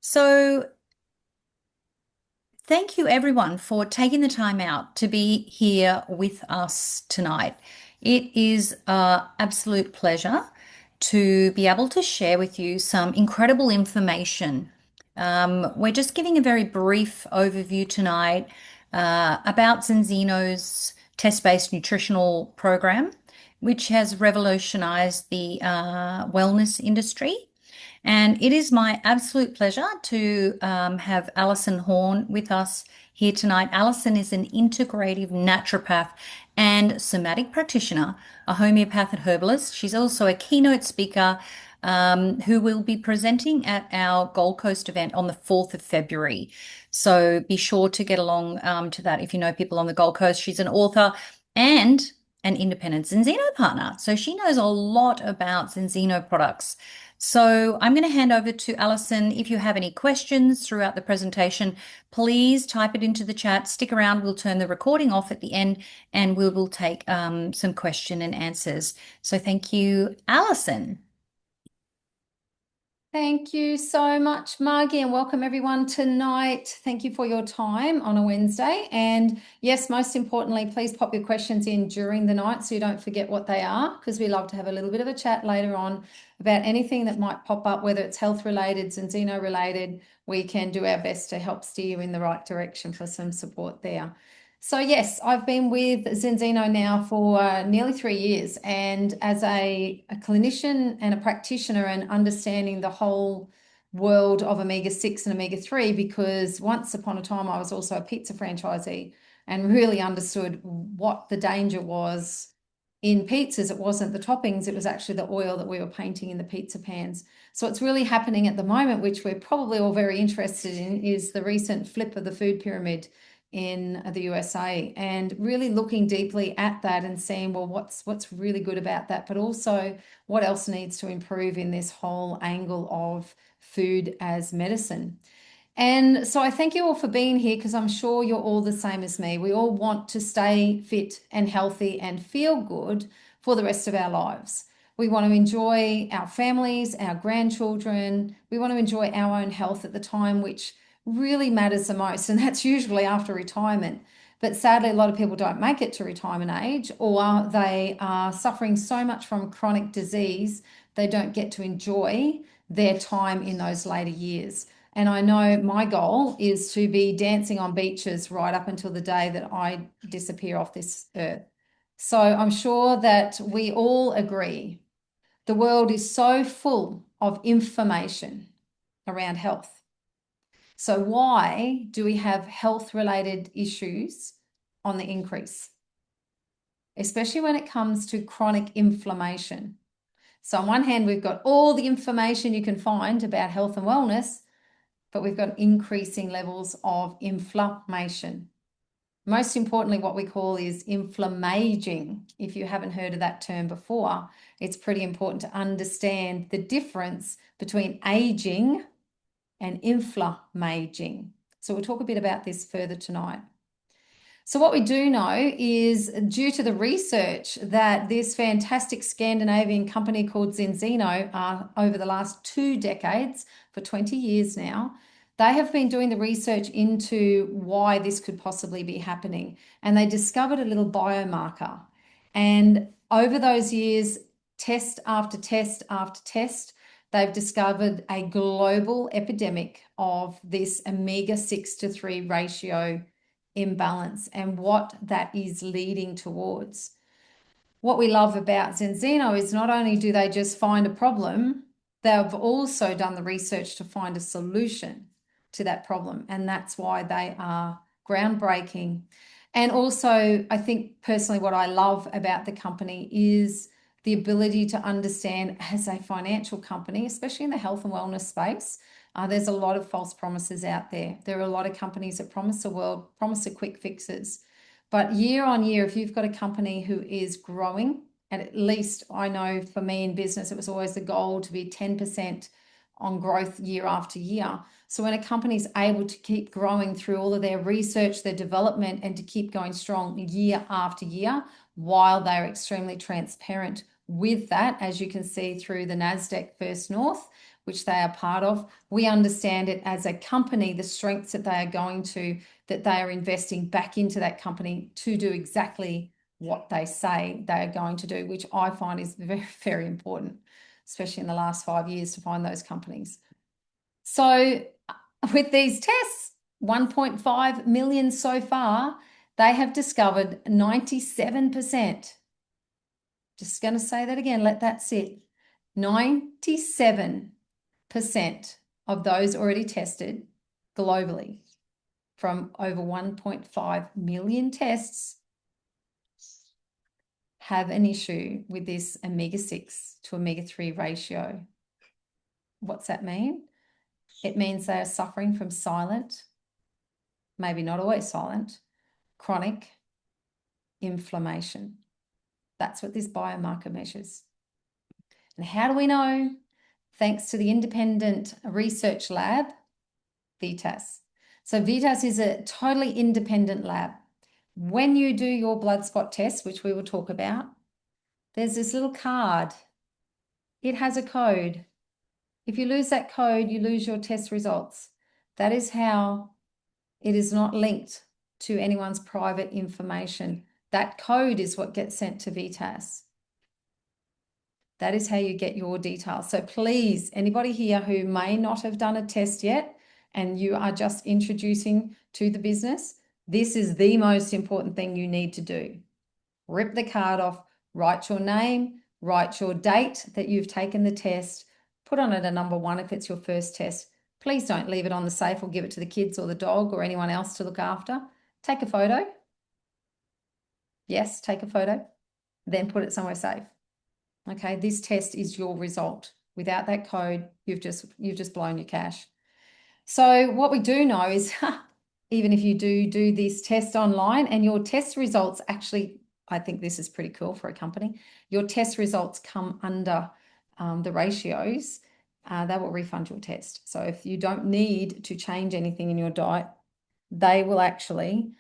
So, thank you everyone for taking the time out to be here with us tonight. It is an absolute pleasure to be able to share with you some incredible information. We're just giving a very brief overview tonight about Zenzino's test-based nutritional program, which has revolutionized the wellness industry. And it is my absolute pleasure to have Alison Horn with us here tonight. Alison is an integrative naturopath and somatic practitioner, a homeopath and herbalist. She's also a keynote speaker who will be presenting at our Gold Coast event on the 4th of February. So be sure to get along to that if you know people on the Gold Coast. She's an author and an independent Zenzino partner. So she knows a lot about Zenzino products. So I'm going to hand over to Alison. If you have any questions throughout the presentation, please type it into the chat. Stick around. We'll turn the recording off at the end and we will take some question and answers. So thank you, Alison. Thank you so much, Margie, and welcome everyone tonight. Thank you for your time on a Wednesday. And yes, most importantly, please pop your questions in during the night so you don't forget what they are, because we love to have a little bit of a chat later on about anything that might pop up, whether it's health related, Zenzino related. We can do our best to help steer you in the right direction for some support there. So yes, I've been with Zenzino now for nearly 3 years, and as a clinician and a practitioner and understanding the whole world of omega-6 and omega-3, because once upon a time I was also a pizza franchisee and really understood what the danger was in pizzas. It wasn't the toppings, it was actually the oil that we were painting in the pizza pans. So what's really happening at the moment, which we're probably all very interested in, is the recent flip of the food pyramid in the USA, and really looking deeply at that and seeing, well, what's really good about that, but also what else needs to improve in this whole angle of food as medicine. And so I thank you all for being here, because I'm sure you're all the same as me. We all want to stay fit and healthy and feel good for the rest of our lives. We want to enjoy our families, our grandchildren. We want to enjoy our own health at the time which really matters the most, and that's usually after retirement. But sadly, a lot of people don't make it to retirement age, or they are suffering so much from chronic disease, they don't get to enjoy their time in those later years. And I know my goal is to be dancing on beaches right up until the day that I disappear off this earth. So I'm sure that we all agree the world is so full of information around health. So why do we have health-related issues on the increase, especially when it comes to chronic inflammation? So on one hand, we've got all the information you can find about health and wellness, but we've got increasing levels of inflammation. Most importantly, what we call is inflammaging. If you haven't heard of that term before, it's pretty important to understand the difference between aging and inflammaging. So we'll talk a bit about this further tonight. So what we do know is, due to the research that this fantastic Scandinavian company called Zenzino, over the last 2 decades, for 20 years now, they have been doing the research into why this could possibly be happening. And they discovered a little biomarker. And over those years, test after test after test, they've discovered a global epidemic of this omega-6 to 3 ratio imbalance and what that is leading towards. What we love about Zenzino is not only do they just find a problem, they've also done the research to find a solution to that problem. And that's why they are groundbreaking. And also, I think personally, what I love about the company is the ability to understand, as a financial company, especially in the health and wellness space, there's a lot of false promises out there. There are a lot of companies that promise the world, promise the quick fixes. But year on year, if you've got a company who is growing, and at least I know for me in business, it was always the goal to be 10% on growth year after year. So when a company is able to keep growing through all of their research, their development, and to keep going strong year after year, while they're extremely transparent with that, as you can see through the NASDAQ First North, which they are part of. We understand it as a company, the strengths that they are going to, that they are investing back into that company to do exactly what they say they are going to do, which I find is very, very important, especially in the last 5 years to find those companies. So with these tests, 1.5 million so far, they have discovered 97%. Just going to say that again, let that sit. 97% of those already tested globally from over 1.5 million tests have an issue with this omega-6 to omega-3 ratio. What's that mean? It means they are suffering from silent, maybe not always silent, chronic inflammation. That's what this biomarker measures. And how do we know? Thanks to the independent research lab, VITAS. So VITAS is a totally independent lab. When you do your blood spot test, which we will talk about, there's this little card. It has a code. If you lose that code, you lose your test results. That is how it is not linked to anyone's private information. That code is what gets sent to VITAS. That is how you get your details. So please, anybody here who may not have done a test yet and you are just introducing to the business, this is the most important thing you need to do. Rip the card off, write your name, write your date that you've taken the test, put on it a number 1 if it's your first test. Please don't leave it on the safe or give it to the kids or the dog or anyone else to look after. Take a photo. Yes, take a photo. Then put it somewhere safe. Okay, this test is your result. Without that code, you've just blown your cash. So what we do know is even if you do this test online and your test results actually, I think this is pretty cool for a company, your test results come under the ratios, they will refund your test. So if you don't need to change anything in your diet, they will actually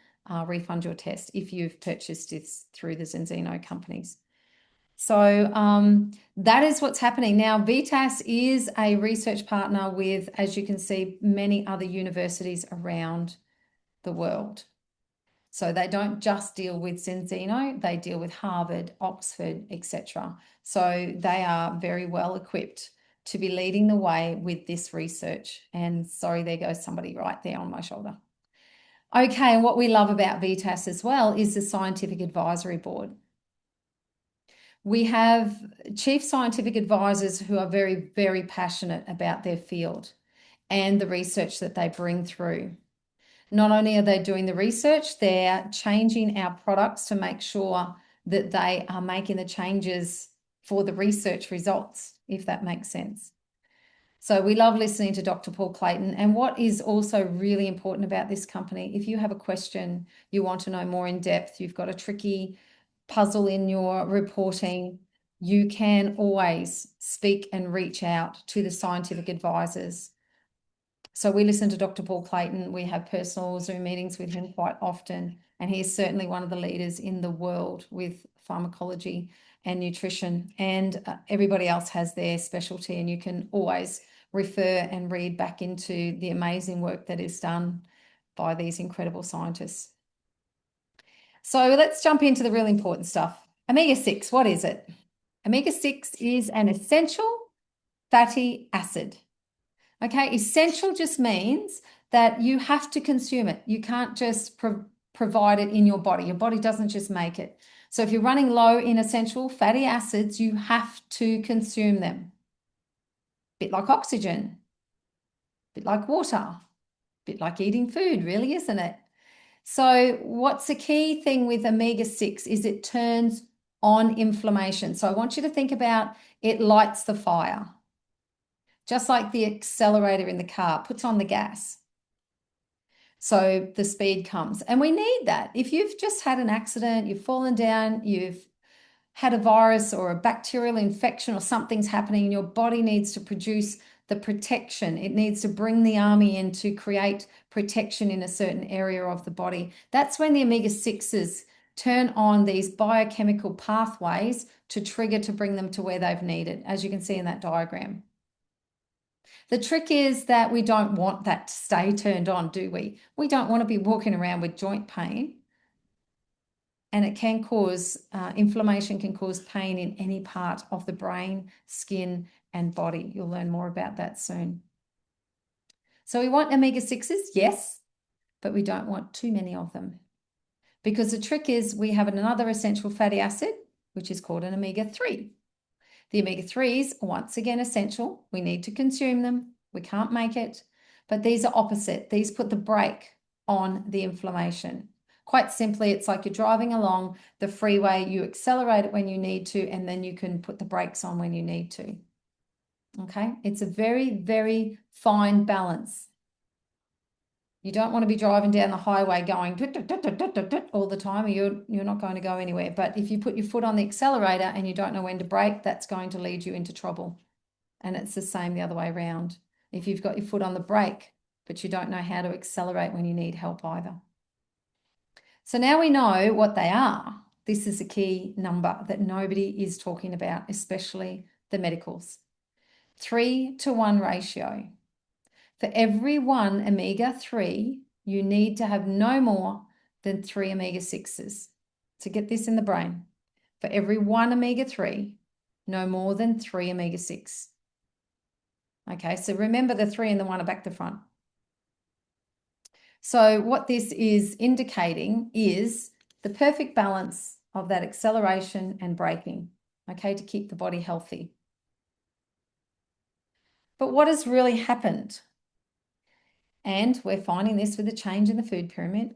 refund your test if you've purchased this through the Zenzino companies. So that is what's happening. Now, VITAS is a research partner with, as you can see, many other universities around the world. So they don't just deal with Zenzino, they deal with Harvard, Oxford, etc. So they are very well equipped to be leading the way with this research. And sorry, there goes somebody right there on my shoulder. Okay, and what we love about VITAS as well is the Scientific Advisory Board. We have chief scientific advisors who are very, very passionate about their field and the research that they bring through. Not only are they doing the research, they're changing our products to make sure that they are making the changes for the research results, if that makes sense. So we love listening to Dr. Paul Clayton. And what is also really important about this company, if you have a question, you want to know more in depth, you've got a tricky puzzle in your reporting, you can always speak and reach out to the scientific advisors. So we listen to Dr. Paul Clayton. We have personal Zoom meetings with him quite often, and he is certainly one of the leaders in the world with pharmacology and nutrition, and everybody else has their specialty, and you can always refer and read back into the amazing work that is done by these incredible scientists. So let's jump into the really important stuff. Omega-6, what is it? Omega-6 is an essential fatty acid. Okay, essential just means that you have to consume it. You can't just provide it in your body. Your body doesn't just make it. So if you're running low in essential fatty acids, you have to consume them. Bit like oxygen, bit like water, bit like eating food, really, isn't it? So what's the key thing with omega-6 is it turns on inflammation. So I want you to think about it lights the fire. Just like the accelerator in the car puts on the gas. So the speed comes. And we need that. If you've just had an accident, you've fallen down, you've had a virus or a bacterial infection or something's happening, and your body needs to produce the protection. It needs to bring the army in to create protection in a certain area of the body. That's when the omega-6s turn on these biochemical pathways to trigger to bring them to where they've needed, as you can see in that diagram. The trick is that we don't want that to stay turned on, do we? We don't want to be walking around with joint pain. And it can cause, inflammation can cause pain in any part of the brain, skin, and body. You'll learn more about that soon. So we want omega-6s, yes, but we don't want too many of them. Because the trick is we have another essential fatty acid, which is called an omega-3. The omega-3s are once again essential. We need to consume them. We can't make it. But these are opposite. These put the brake on the inflammation. Quite simply, it's like you're driving along the freeway, you accelerate it when you need to, and then you can put the brakes on when you need to. Okay? It's a very, very fine balance. You don't want to be driving down the highway going all the time, or you're not going to go anywhere. But if you put your foot on the accelerator and you don't know when to brake, that's going to lead you into trouble. And it's the same the other way around. If you've got your foot on the brake, but you don't know how to accelerate when you need help either. So now we know what they are. This is a key number that nobody is talking about, especially the medicals. 3-to-1 ratio. For every one omega-3, you need to have no more than 3 omega-6s to get this in the brain. For every one omega-3, no more than 3 omega-6. Okay, so remember the 3 and the 1 are back to front. So what this is indicating is the perfect balance of that acceleration and braking, okay, to keep the body healthy. But what has really happened? And we're finding this with the change in the food pyramid.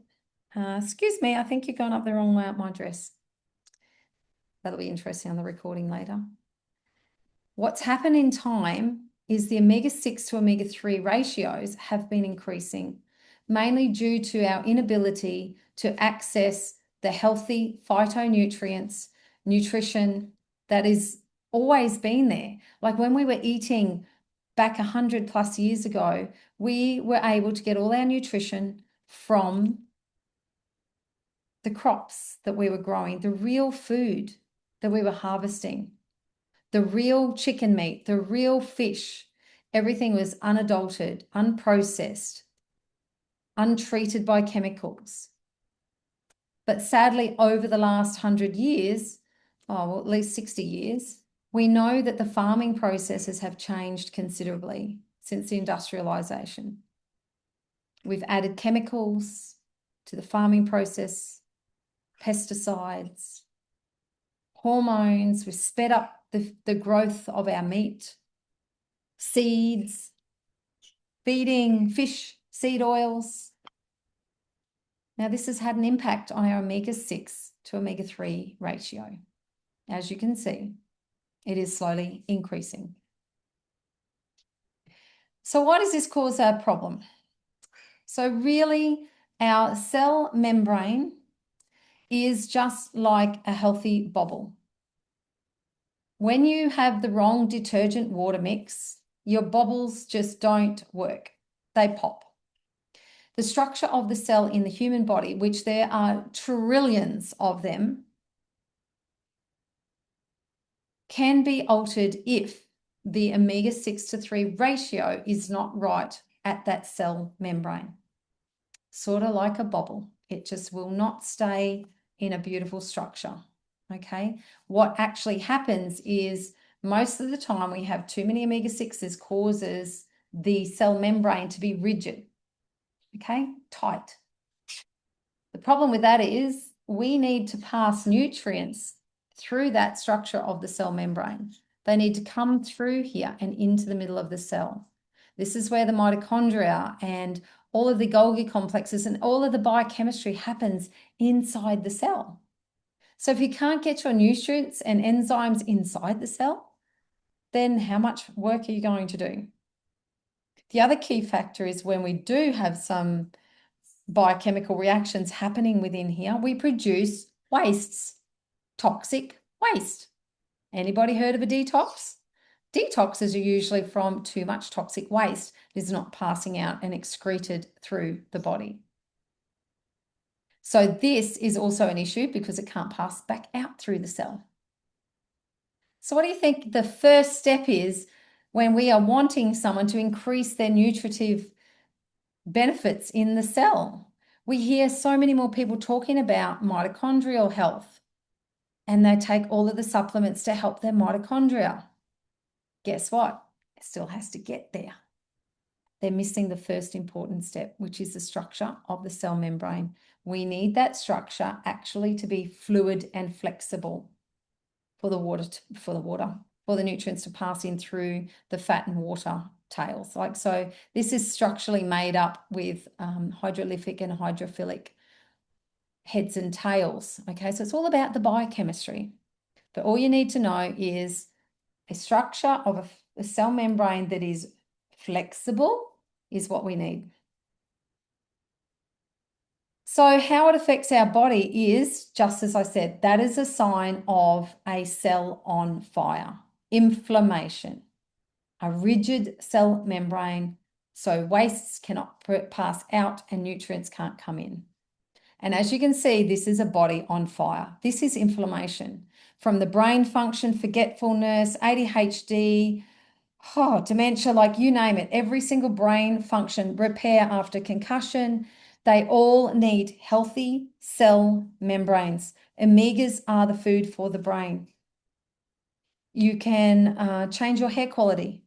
Excuse me, I think you're going up the wrong way up my dress. That'll be interesting on the recording later. What's happened in time is the omega-6 to omega-3 ratios have been increasing, mainly due to our inability to access the healthy phytonutrients, nutrition that is always been there. Like when we were eating back 100+ years ago, we were able to get all our nutrition from the crops that we were growing, the real food that we were harvesting, the real chicken meat, the real fish. Everything was unadulterated, unprocessed, untreated by chemicals. But sadly, over the last 100 years, at least 60 years, we know that the farming processes have changed considerably since the industrialization. We've added chemicals to the farming process, pesticides, hormones. We've sped up the growth of our meat, seeds, feeding fish, seed oils. Now, this has had an impact on our omega-6 to omega-3 ratio. As you can see, it is slowly increasing. So why does this cause a problem? So really, our cell membrane is just like a healthy bubble. When you have the wrong detergent water mix, your bubbles just don't work. They pop. The structure of the cell in the human body, which there are trillions of them, can be altered if the omega-6 to 3 ratio is not right at that cell membrane. Sort of like a bubble. It just will not stay in a beautiful structure, okay? What actually happens is most of the time we have too many omega-6s causes the cell membrane to be rigid, okay? Tight. The problem with that is we need to pass nutrients through that structure of the cell membrane. They need to come through here and into the middle of the cell. This is where the mitochondria and all of the Golgi complexes and all of the biochemistry happens inside the cell. So if you can't get your nutrients and enzymes inside the cell, then how much work are you going to do? The other key factor is when we do have some biochemical reactions happening within here, we produce wastes, toxic waste. Anybody heard of a detox? Detoxes are usually from too much toxic waste that is not passing out and excreted through the body. So this is also an issue because it can't pass back out through the cell. So what do you think the first step is when we are wanting someone to increase their nutritive benefits in the cell. We hear so many more people talking about mitochondrial health, and they take all of the supplements to help their mitochondria. Guess what? It still has to get there. They're missing the first important step, which is the structure of the cell membrane. We need that structure actually to be fluid and flexible for the nutrients to pass in through the fat and water tails. So this is structurally made up with hydrolytic and hydrophilic heads and tails. Okay, so it's all about the biochemistry. But all you need to know is a structure of a cell membrane that is flexible is what we need. So how it affects our body is, just as I said, that is a sign of a cell on fire. Inflammation, a rigid cell membrane, so wastes cannot pass out and nutrients can't come in. And as you can see, this is a body on fire. This is inflammation from the brain function, forgetfulness, ADHD, dementia, like you name it, every single brain function, repair after concussion. They all need healthy cell membranes. Omegas are the food for the brain. You can change your hair quality.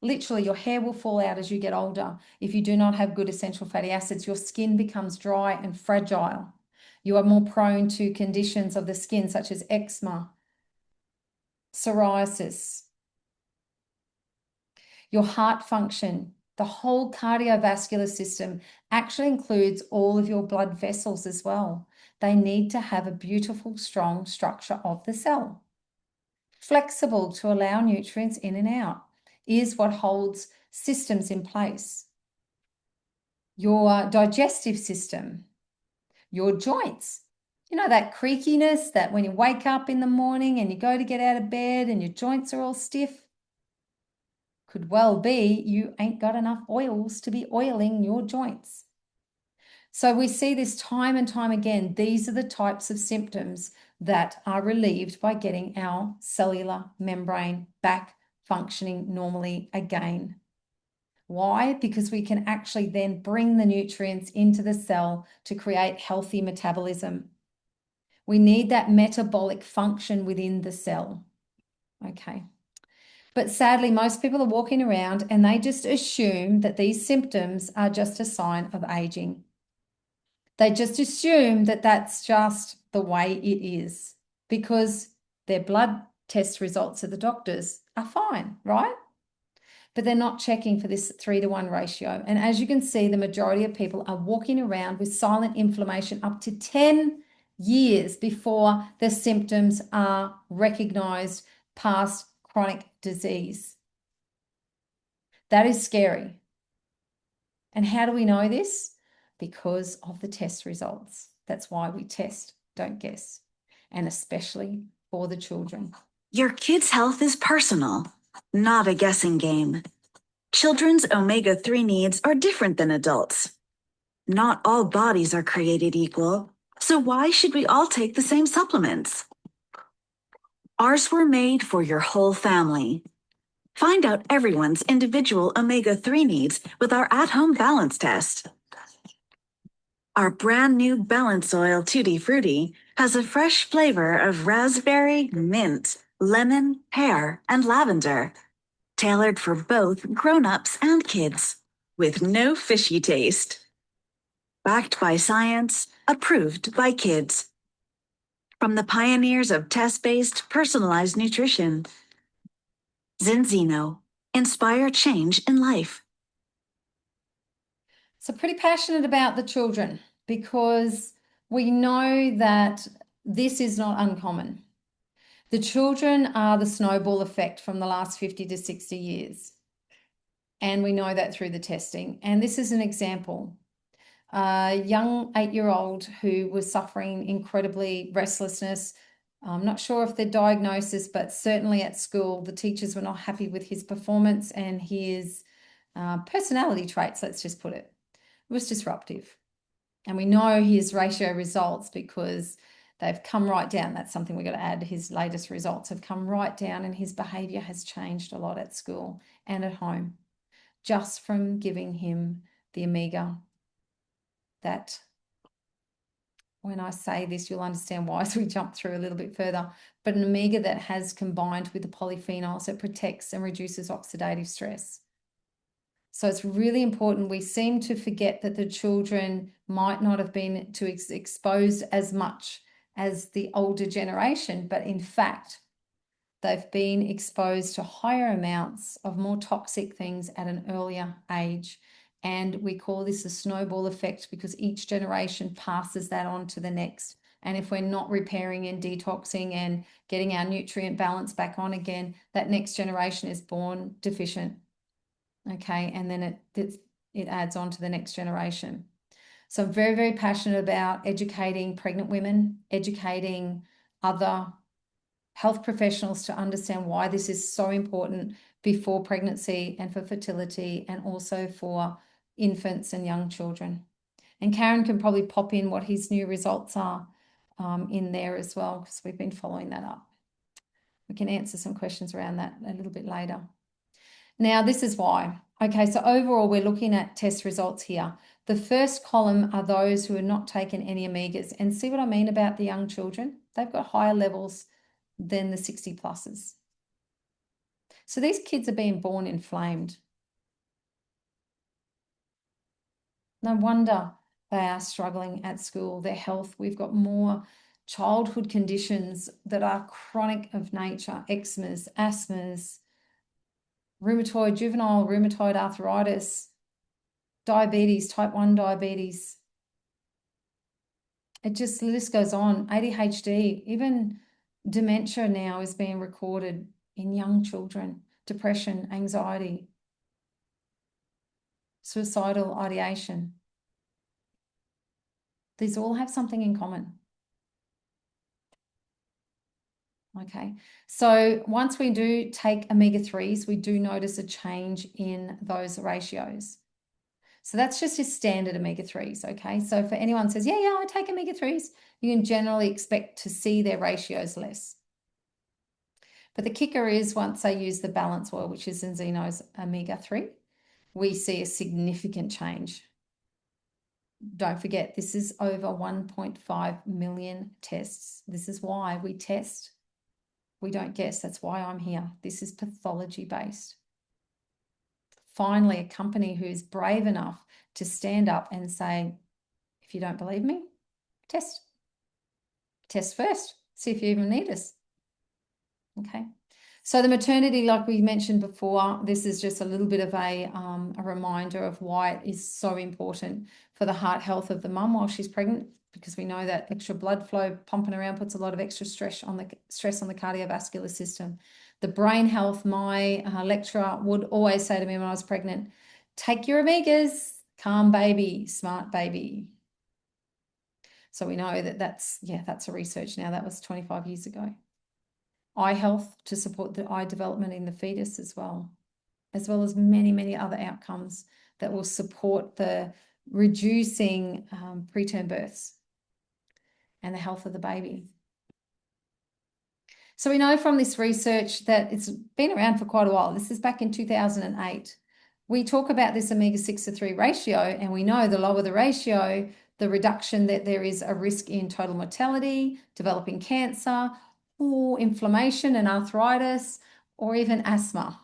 Literally, your hair will fall out as you get older. If you do not have good essential fatty acids, your skin becomes dry and fragile. You are more prone to conditions of the skin such as eczema, psoriasis, your heart function. The whole cardiovascular system actually includes all of your blood vessels as well. They need to have a beautiful, strong structure of the cell. Flexible to allow nutrients in and out is what holds systems in place. Your digestive system, your joints, you know, that creakiness that when you wake up in the morning and you go to get out of bed and your joints are all stiff, could well be you ain't got enough oils to be oiling your joints. So we see this time and time again. These are the types of symptoms that are relieved by getting our cellular membrane back functioning normally again. Why? Because we can actually then bring the nutrients into the cell to create healthy metabolism. We need that metabolic function within the cell. Okay. But sadly, most people are walking around and they just assume that these symptoms are just a sign of aging. They just assume that that's just the way it is because their blood test results of the doctors are fine, right? But they're not checking for this 3-to-1 ratio. And as you can see, the majority of people are walking around with silent inflammation up to 10 years before the symptoms are recognized past chronic disease. That is scary. And how do we know this? Because of the test results. That's why we test, don't guess. And especially for the children. Your kid's health is personal, not a guessing game. Children's omega-3 needs are different than adults. Not all bodies are created equal, so why should we all take the same supplements? Ours were made for your whole family. Find out everyone's individual omega-3 needs with our at-home balance test. Our brand new Balance Oil Tutti Frutti has a fresh flavor of raspberry, mint, lemon, pear, and lavender, tailored for both grown-ups and kids, with no fishy taste. Backed by science, approved by kids. From the pioneers of test-based personalized nutrition. Zinzino, inspire change in life. So pretty passionate about the children because we know that this is not uncommon. The children are the snowball effect from the last 50 to 60 years. And we know that through the testing. And this is an example. A young 8-year-old who was suffering incredibly restlessness. I'm not sure of the diagnosis, but certainly at school, the teachers were not happy with his performance and his personality traits, let's just put it. It was disruptive. And we know his ratio results because They've come right down. That's something we've got to add. His latest results have come right down, and his behavior has changed a lot at school and at home just from giving him the omega. That, when I say this, you'll understand why as we jump through a little bit further. But an omega that has combined with the polyphenols that protects and reduces oxidative stress. So it's really important. We seem to forget that the children might not have been exposed as much as the older generation, but in fact, they've been exposed to higher amounts of more toxic things at an earlier age. And we call this a snowball effect because each generation passes that on to the next. And if we're not repairing and detoxing and getting our nutrient balance back on again, that next generation is born deficient. Okay, and then it adds on to the next generation. So I'm very, very passionate about educating pregnant women, educating other health professionals to understand why this is so important before pregnancy and for fertility and also for infants and young children. And Karen can probably pop in what his new results are in there as well, because we've been following that up. We can answer some questions around that a little bit later. Now, this is why. Okay, so overall, we're looking at test results here. The first column are those who have not taken any omegas. And see what I mean about the young children? They've got higher levels than the 60 pluses. So these kids are being born inflamed. No wonder they are struggling at school, their health. We've got more childhood conditions that are chronic of nature, eczemas, asthmas, juvenile rheumatoid arthritis, diabetes, type 1 diabetes. The list goes on. ADHD, even dementia now is being recorded in young children, depression, anxiety, suicidal ideation. These all have something in common. Okay, so once we do take omega-3s, we do notice a change in those ratios. So that's just your standard omega-3s, okay? So for anyone who says, yeah, I take omega-3s, you can generally expect to see their ratios less. But the kicker is once they use the balance oil, which is Enzeno's omega-3, we see a significant change. Don't forget, this is over 1.5 million tests. This is why we test. We don't guess. That's why I'm here. This is pathology based. Finally, a company who's brave enough to stand up and say, if you don't believe me, test. Test first. See if you even need us. Okay. So the maternity, like we mentioned before, this is just a little bit of a reminder of why it is so important for the heart health of the mum while she's pregnant, because we know that extra blood flow pumping around puts a lot of extra stress on the cardiovascular system. The brain health, my lecturer would always say to me when I was pregnant, take your omegas, calm baby, smart baby. So we know that that's a research now. That was 25 years ago. Eye health to support the eye development in the fetus as well as many, many other outcomes that will support the reducing preterm births and the health of the baby. So we know from this research that it's been around for quite a while. This is back in 2008. We talk about this omega-6 to 3 ratio, and we know the lower the ratio, the reduction that there is a risk in total mortality, developing cancer, or inflammation and arthritis, or even asthma.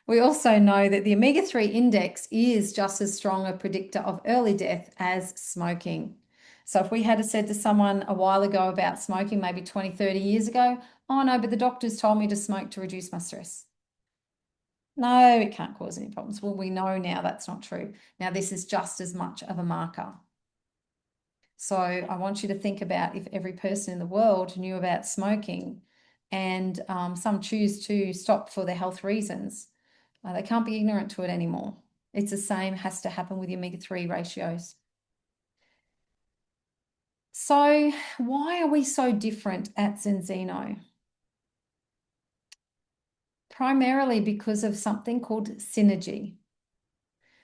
We also know that the omega-3 index is just as strong a predictor of early death as smoking. So if we had said to someone a while ago about smoking, maybe 20, 30 years ago, oh no, but the doctors told me to smoke to reduce my stress. No, it can't cause any problems. Well, we know now that's not true. Now, this is just as much of a marker. So I want you to think about if every person in the world knew about smoking, and some choose to stop for their health reasons. They can't be ignorant to it anymore. It's the same, has to happen with the omega-3 ratios. So why are we so different at Zenzeno? Primarily because of something called synergy.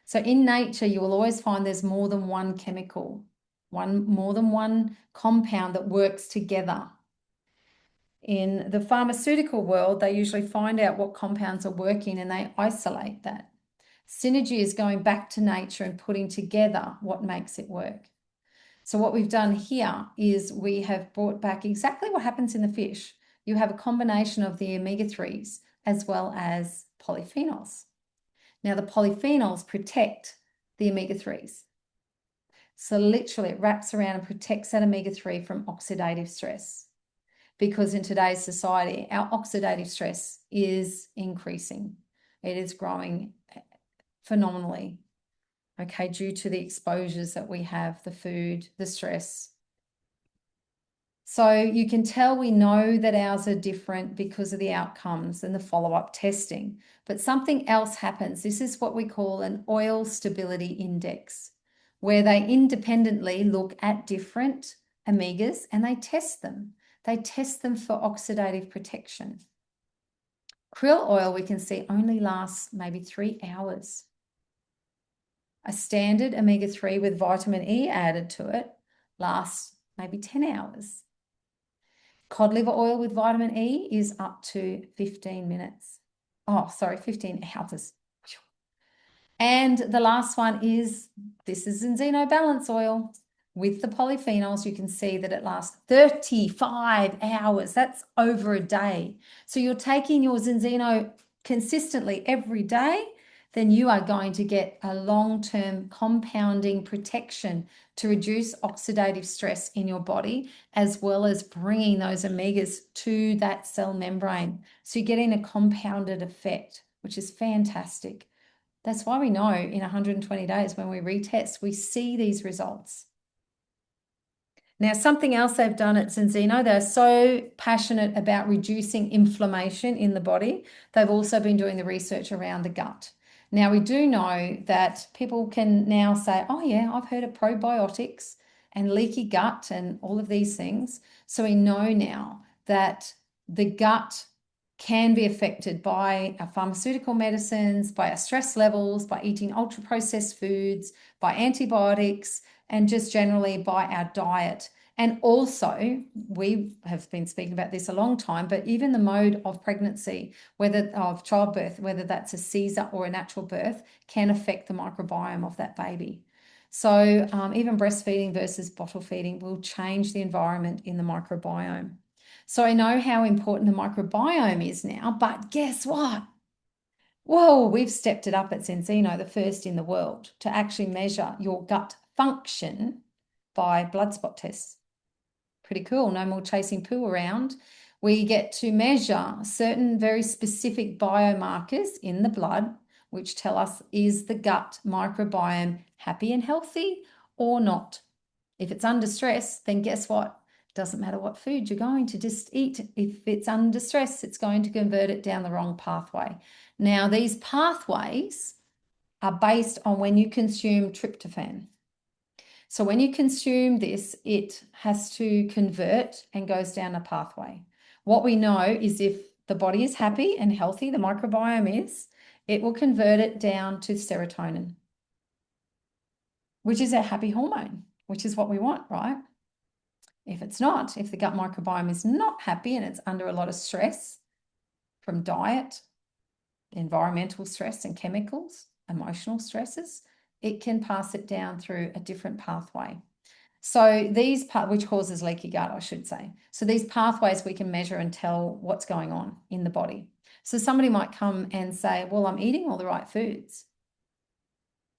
So in nature, you will always find there's more than one chemical more than one compound that works together. In the pharmaceutical world, they usually find out what compounds are working and they isolate that. Synergy is going back to nature and putting together what makes it work. So what we've done here is we have brought back exactly what happens in the fish. You have a combination of the omega-3s as well as polyphenols. Now the polyphenols protect the omega-3s. So literally it wraps around and protects that omega-3 from oxidative stress. Because in today's society, our oxidative stress is increasing. It is growing phenomenally, okay, due to the exposures that we have, the food, the stress. So you can tell we know that ours are different because of the outcomes and the follow-up testing. But something else happens. This is what we call an oil stability index, where they independently look at different omegas and they test them. They test them for oxidative protection. Krill oil, we can see, only lasts maybe 3 hours. A standard omega-3 with vitamin E added to it lasts maybe 10 hours. Cod liver oil with vitamin E is up to 15 minutes. 15 hours. And the last one is, this is Enzino Balance Oil. With the polyphenols, you can see that it lasts 35 hours. That's over a day. So you're taking your Enzino consistently every day, then you are going to get a long-term compounding protection to reduce oxidative stress in your body, as well as bringing those omegas to that cell membrane. So you're getting a compounded effect, which is fantastic. That's why we know in 120 days when we retest, we see these results. Now, something else they've done at Enzino, they're so passionate about reducing inflammation in the body. They've also been doing the research around the gut. Now, we do know that people can now say, oh yeah, I've heard of probiotics and leaky gut and all of these things. So we know now that the gut can be affected by our pharmaceutical medicines, by our stress levels, by eating ultra-processed foods, by antibiotics, and just generally by our diet. And also, we have been speaking about this a long time, but even the mode of pregnancy, whether of childbirth, whether that's a Caesar or a natural birth, can affect the microbiome of that baby. So even breastfeeding versus bottle feeding will change the environment in the microbiome. So I know how important the microbiome is now, but guess what? Whoa, we've stepped it up at Enzino, the first in the world, to actually measure your gut function by blood spot tests. Pretty cool. No more chasing poo around. We get to measure certain very specific biomarkers in the blood, which tell us, is the gut microbiome happy and healthy or not? If it's under stress, then guess what? Doesn't matter what food you're going to just eat. If it's under stress, it's going to convert it down the wrong pathway. Now, these pathways are based on when you consume tryptophan. So when you consume this, it has to convert and goes down a pathway. What we know is if the body is happy and healthy, the microbiome is, it will convert it down to serotonin, which is our happy hormone, which is what we want, right? If it's not, if the gut microbiome is not happy and it's under a lot of stress from diet, environmental stress and chemicals, emotional stresses, it can pass it down through a different pathway. So these, which causes leaky gut, I should say. So these pathways we can measure and tell what's going on in the body. So somebody might come and say, well, I'm eating all the right foods,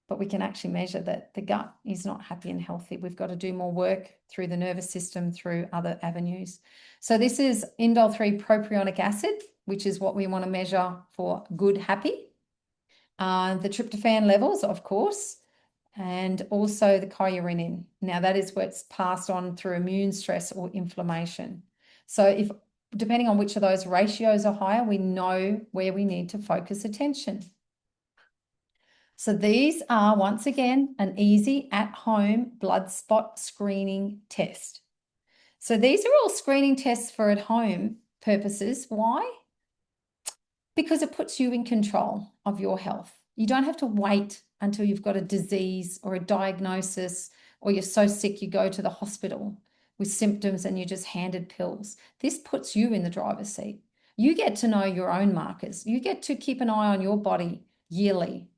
but we can actually measure that the gut is not happy and healthy. We've got to do more work through the nervous system, through other avenues. So this is indole-3 propionic acid, which is what we want to measure for good, happy. The tryptophan levels, of course, and also the kynurenine. Now that is what's passed on through immune stress or inflammation. So if, depending on which of those ratios are higher, we know where we need to focus attention. So these are, once again, an easy at-home blood spot screening test. So these are all screening tests for at-home purposes. Why? Because it puts you in control of your health. You don't have to wait until you've got a disease or a diagnosis or you're so sick you go to the hospital with symptoms and you're just handed pills. This puts you in the driver's seat. You get to know your own markers. You get to keep an eye on your body yearly.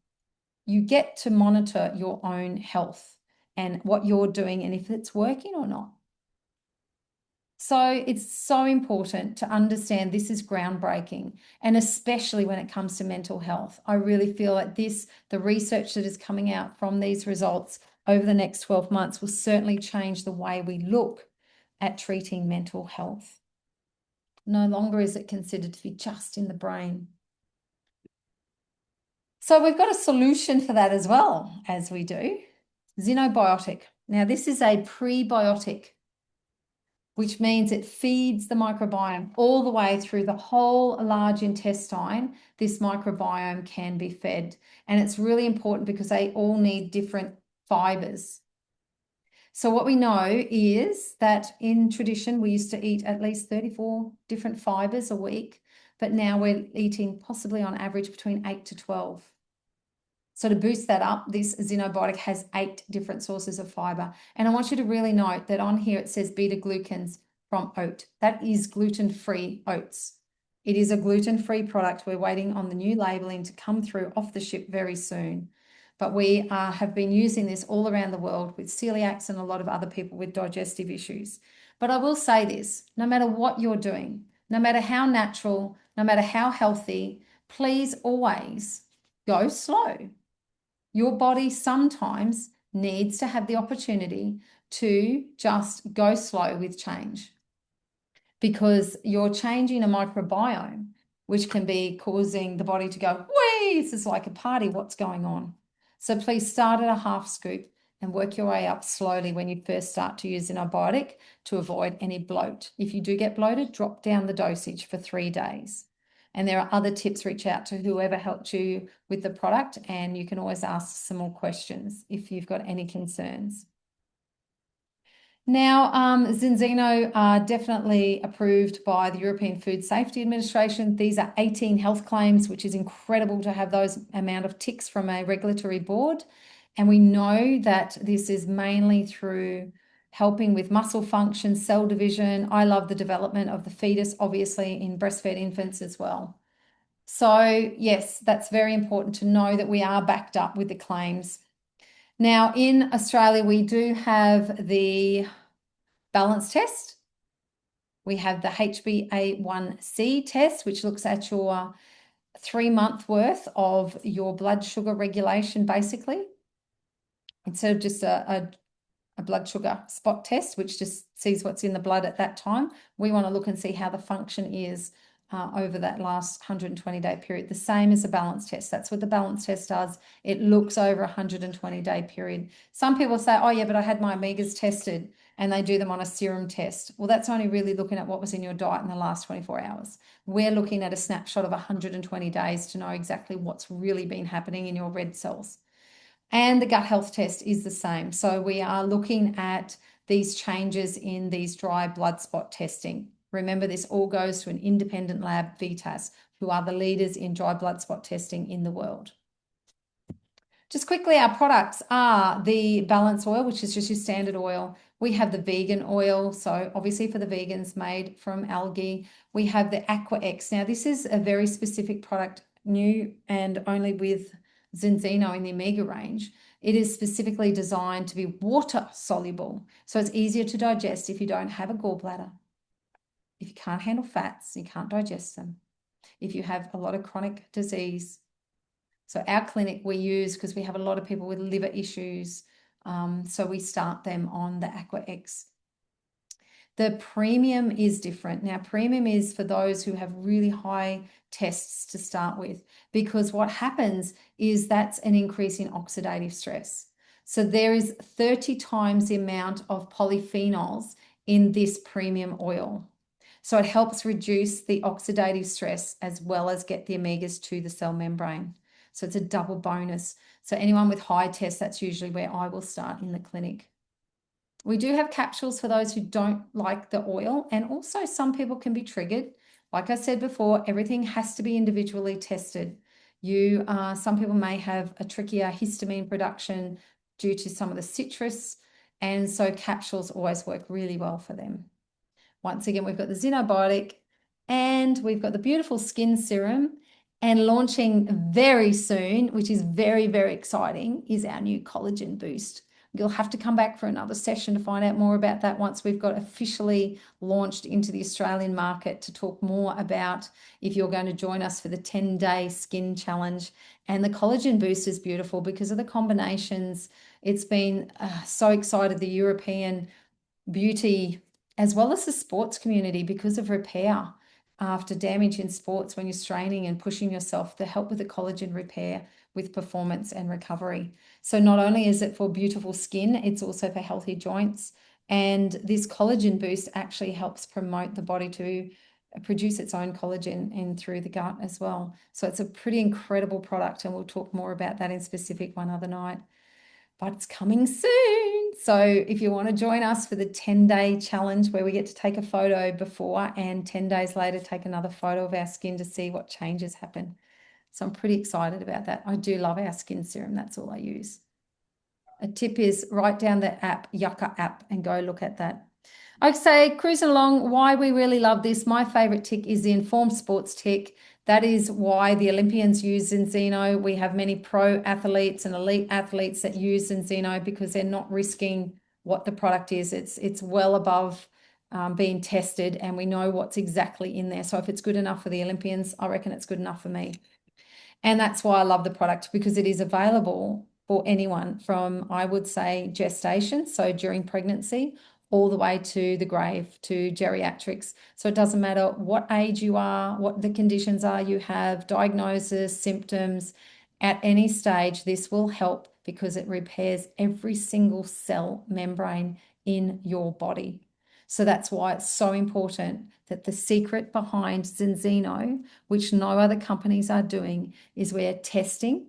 You get to monitor your own health and what you're doing and if it's working or not. So it's so important to understand this is groundbreaking, and especially when it comes to mental health. I really feel like the research that is coming out from these results over the next 12 months will certainly change the way we look at treating mental health. No longer is it considered to be just in the brain. So we've got a solution for that as well, as we do. Xenobiotic. Now, this is a prebiotic, which means it feeds the microbiome all the way through the whole large intestine. This microbiome can be fed. And it's really important because they all need different fibers. So what we know is that in tradition, we used to eat at least 34 different fibers a week, but now we're eating possibly on average between 8 to 12. So to boost that up, this xenobiotic has 8 different sources of fiber. And I want you to really note that on here it says beta-glucans from oat. That is gluten-free oats. It is a gluten-free product. We're waiting on the new labeling to come through off the ship very soon. But we have been using this all around the world with celiacs and a lot of other people with digestive issues. But I will say this, no matter what you're doing, no matter how natural, no matter how healthy, please always go slow. Your body sometimes needs to have the opportunity to just go slow with change, because you're changing a microbiome, which can be causing the body to go, whee, this is like a party, what's going on? So please start at a half scoop and work your way up slowly when you first start to use an antibiotic to avoid any bloat. If you do get bloated, drop down the dosage for 3 days. And there are other tips, reach out to whoever helped you with the product, and you can always ask some more questions if you've got any concerns. Now, Zinzino are definitely approved by the European Food Safety Administration. These are 18 health claims, which is incredible to have those amount of ticks from a regulatory board. And we know that this is mainly through helping with muscle function, cell division. I love the development of the fetus, obviously, in breastfed infants as well. So yes, that's very important to know that we are backed up with the claims. Now, in Australia, we do have the balance test. We have the HbA1c test, which looks at your 3-month worth of your blood sugar regulation, basically. Instead of just a blood sugar spot test, which just sees what's in the blood at that time, we want to look and see how the function is over that last 120-day period, the same as a balance test. That's what the balance test does. It looks over a 120-day period. Some people say, oh yeah, but I had my omegas tested, and they do them on a serum test. Well, that's only really looking at what was in your diet in the last 24 hours. We're looking at a snapshot of 120 days to know exactly what's really been happening in your red cells. And the gut health test is the same. So we are looking at these changes in these dry blood spot testing. Remember, this all goes to an independent lab, VITAS, who are the leaders in dry blood spot testing in the world. Just quickly, our products are the balance oil, which is just your standard oil. We have the vegan oil, so obviously for the vegans, made from algae. We have the Aqua X. Now, this is a very specific product, new and only with Zinzino in the Omega range. It is specifically designed to be water soluble, so it's easier to digest if you don't have a gallbladder, if you can't handle fats, you can't digest them, if you have a lot of chronic disease. So our clinic we use, because we have a lot of people with liver issues, so we start them on the Aqua X. The premium is different. Now, premium is for those who have really high tests to start with, because what happens is that's an increase in oxidative stress. So there is 30 times the amount of polyphenols in this premium oil. So it helps reduce the oxidative stress as well as get the omegas to the cell membrane. So it's a double bonus. So anyone with high tests, that's usually where I will start in the clinic. We do have capsules for those who don't like the oil, and also some people can be triggered. Like I said before, everything has to be individually tested. Some people may have a trickier histamine production due to some of the citrus And so capsules always work really well for them. Once again, we've got the Xenobiotic and we've got the beautiful skin serum. And launching very soon, which is very, very exciting, is our new collagen boost. You'll have to come back for another session to find out more about that once we've got officially launched into the Australian market, to talk more about if you're going to join us for the 10-day skin challenge. And the collagen boost is beautiful because of the combinations. It's been so excited, the European beauty as well as the sports community, because of repair after damage in sports when you're straining and pushing yourself, to help with the collagen repair with performance and recovery. So not only is it for beautiful skin, it's also for healthy joints. And this collagen boost actually helps promote the body to produce its own collagen in through the gut as well. So it's a pretty incredible product, and we'll talk more about that in specific one other night. But it's coming soon. So if you want to join us for the 10-day challenge, where we get to take a photo before and 10 days later take another photo of our skin to see what changes happen. So I'm pretty excited about that. I do love our skin serum. That's all I use. A tip is write down the app, Yucca app, and go look at that. Okay, cruising along, why we really love this. My favorite tick is the informed sports tick. That is why the Olympians use Enzino. We have many pro athletes and elite athletes that use Enzino because they're not risking what the product is. It's well above being tested, and we know what's exactly in there. So if it's good enough for the Olympians, I reckon it's good enough for me. And that's why I love the product, because it is available for anyone from, I would say, gestation, so during pregnancy, all the way to the grave, to geriatrics. So it doesn't matter what age you are, what the conditions are you have, diagnosis, symptoms, at any stage, this will help because it repairs every single cell membrane in your body. So that's why it's so important that the secret behind Zinzino, which no other companies are doing, is we're testing,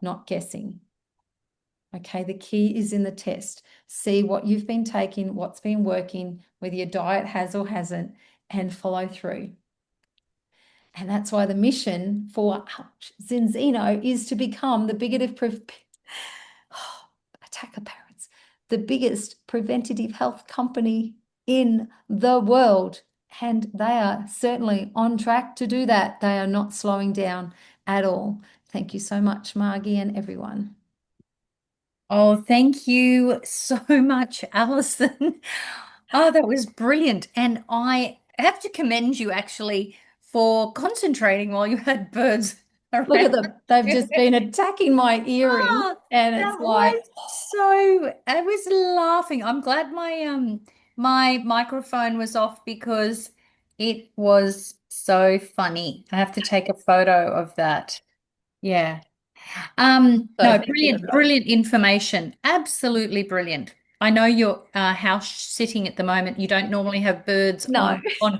not guessing. Okay, the key is in the test. See what you've been taking, what's been working, whether your diet has or hasn't, and follow through. And that's why the mission for Zinzino is to become the biggest attacker parents, the biggest preventative health company in the world. And they are certainly on track to do that. They are not slowing down at all. Thank you so much, Margie, and everyone. Oh, thank you so much, Alison. Oh, that was brilliant. And I have to commend you actually for concentrating while you had birds Look at around. them. They've just been attacking my earring. Oh, And it's that like, was so, I was laughing. I'm glad my microphone was off because it was so funny. I have to take a photo of that. Yeah. so No, thank you, brilliant, everybody. brilliant information. Absolutely brilliant. I know you're house sitting at the moment. You don't normally have birds No. on camera.